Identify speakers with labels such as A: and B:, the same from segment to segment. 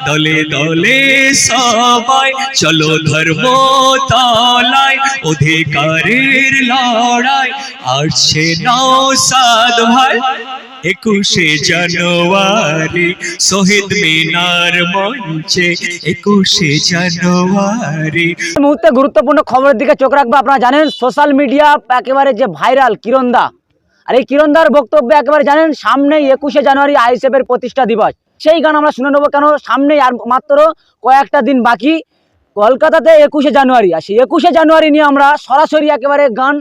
A: দলে দলে সবাই চলো ধর্মতলায়, অধিকারের লড়াই আসছে নওশাদ ভাই। 21শে জানুয়ারি শহীদ মিনার মঞ্চে, 21শে জানুয়ারি।
B: এই মুহূর্তে গুরুত্বপূর্ণ খবরের দিকে চোখ রাখবো। আপনারা জানেন সোশ্যাল মিডিয়া একেবারে যে ভাইরাল কিরণদা, আর এই কিরণদার বক্তব্যে একেবারে জানেন সামনেই 21শে জানুয়ারি আইএসএফ এর প্রতিষ্ঠা দিবস। সেই গান আমরা শুনে নেবো, কেন সামনেই আর মাত্র কয়েকটা দিন বাকি কলকাতাতে 21শে জানুয়ারি। আর সেই 21শে জানুয়ারি নিয়ে আমরা সরাসরি একেবারে গান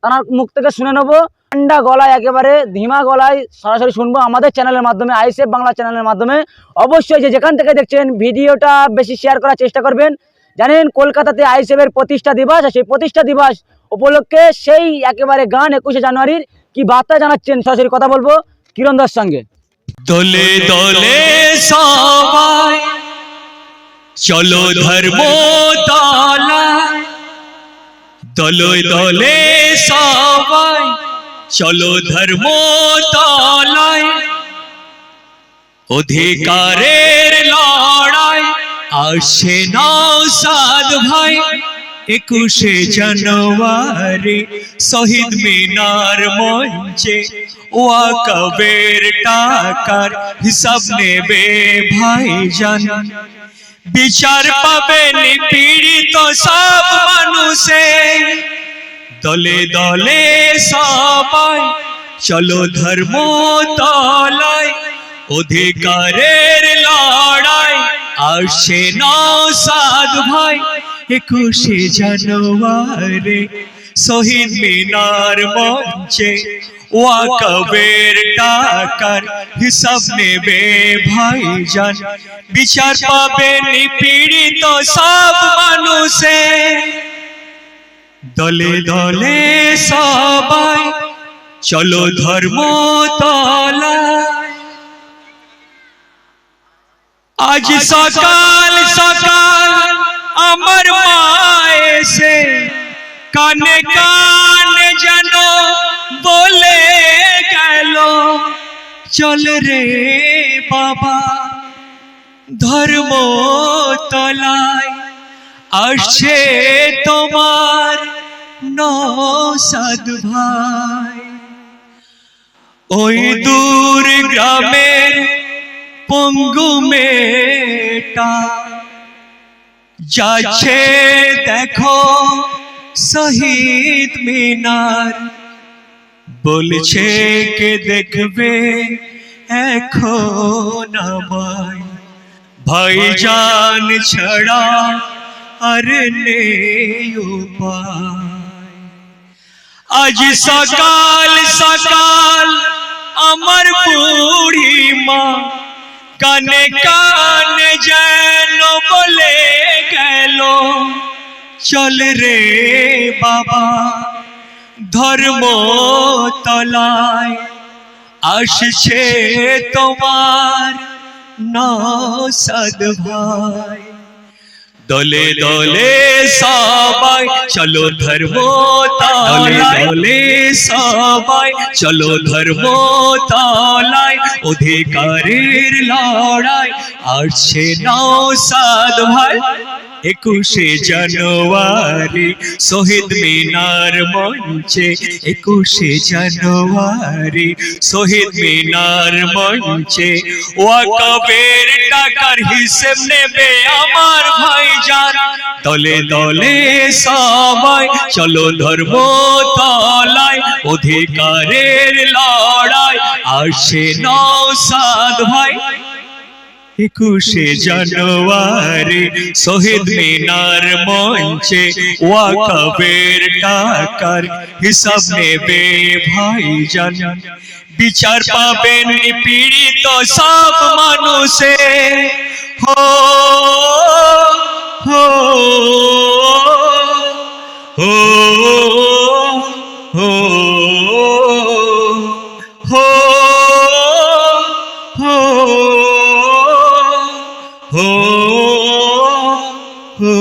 B: তার মুখ থেকে শুনে নেবো, ঠান্ডা গলায় একেবারে ধিমা গলায় সরাসরি শুনবো আমাদের চ্যানেলের মাধ্যমে, আইএসএফ বাংলা চ্যানেলের মাধ্যমে। অবশ্যই যে যেখান থেকে দেখছেন ভিডিওটা বেশি শেয়ার করার চেষ্টা করবেন। জানেন কলকাতাতে আইএসএফ এর প্রতিষ্ঠা দিবস, আর সেই প্রতিষ্ঠা দিবস উপলক্ষে সেই একেবারে গান 21শে জানুয়ারির কি বার্তা জানাচ্ছেন, সরাসরি কথা বলবো কিরণদার সঙ্গে।
A: দলে দলে সবাই চলো ধর্মতলায়, দলে দলে সবাই চলো ধর্মতলায়, অধিকারের লড়াই আসছে নওশাদ ভাই। 21শে জানুয়ারি শহীদ মিনার মঞ্চে, ওয়াকফের টাকার হিসাব নেবে ভাইজান। বিচার পাবেন পীড়িত সব মানুষে, দলে দলে সবাই চলো ধর্মতলায়, অধিকারের লড়াই আসছে নওশাদ ভাই। 21শে জানুয়ারি শহীদ মিনার মঞ্চে, ওয়াকফের টাকার হিসাব নেবে ভাইজান। বিচার পাবেন পীড়িত সব মানুষে, দলে দলে সবাই চলো ধর্মতলায়। আজ সকাল সকাল আমার মা এসে কানে কানে যেন বলে গেল, চল রে বাবা ধর্মতলায়, আসছে তোমার নওশাদ ভাই। ওই দূর গ্রামের পঙ্গু মেয়েটা যাচ্ছে দেখো শহীদ মিনার, বলছে কে দেখবে এখন আমায়, ভাইজান ছাড়া আর নেই উপায়। আজ সকাল সকাল আমার বুড়ি মা কানে কানে যেন বলে গেল, চল রে বাবা ধর্মতলায়, আসছে তোমার নওশাদ ভাই। দলে দলে সবাই চলো ধর্মতলায়, দলে সবাই চলো ধর্মতলায়, অধিকারের লড়াই আসছে নওশাদ ভাই। 21শে জানুয়ারি শহীদ মিনার মঞ্চে, 21শে জানুয়ারি শহীদ মিনার মঞ্চে, ওয়াকফের টাকার হিসেব নেবে আমার ভাইজান। দলে দলে সবাই চলো ধর্মতলায়, অধিকারের লড়াই আসছে নওশাদ ভাই। 21শে জানুয়ারি শহীদ মিনার মঞ্চে, ওয়াকফের টাকার হিসাব নেবে ভাইজান। বিচার পাবেন পীড়িত সব মানুষে, হো হো হো হো হো হো হো হো।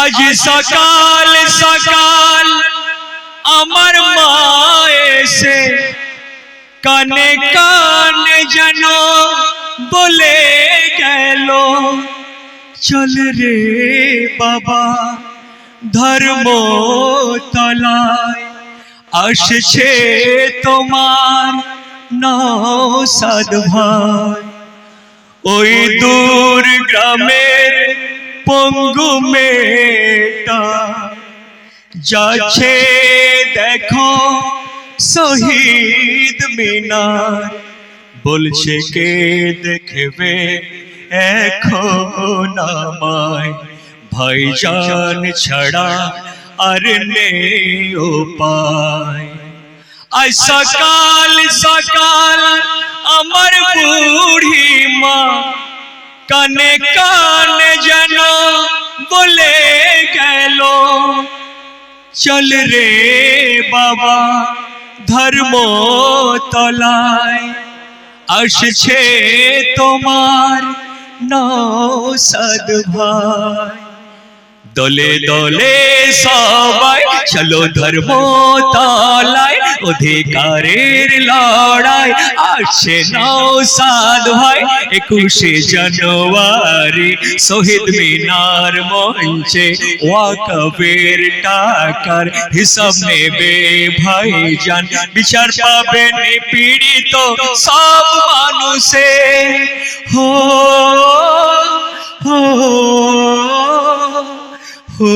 A: আজ সকাল সকাল আমার মা এসে কানে কানে যেন বলে গেল চল রে বাবা ধর্মতলায় আসছে তোমার নওশাদ ভাই। ওই দূর গ্রামের পঙ্গু মেয়েটা যাচ্ছে দেখো শহীদ মিনার, বলছে কে দেখবে এখন আমায়, ভাইজান ছাড়া আর নেই উপায়। আজ সকাল সকাল আমার বুড়ি মা কানে কানে যেন বলে গেল চল রে বাবা ধর্মতলায় আসছে তোমার নওশাদ ভাই। দলে দলে সবাই চলো ধর্মতলায়, অধিকারের লড়াই আসছে নওশাদ ভাই। 21শে জানুয়ারি শহীদ মিনার মঞ্চে ওয়াকফের টাকার হিসাব নেবে ভাইজান, বিচার পাবেন পীড়িত সব মানুষে। হো হো হো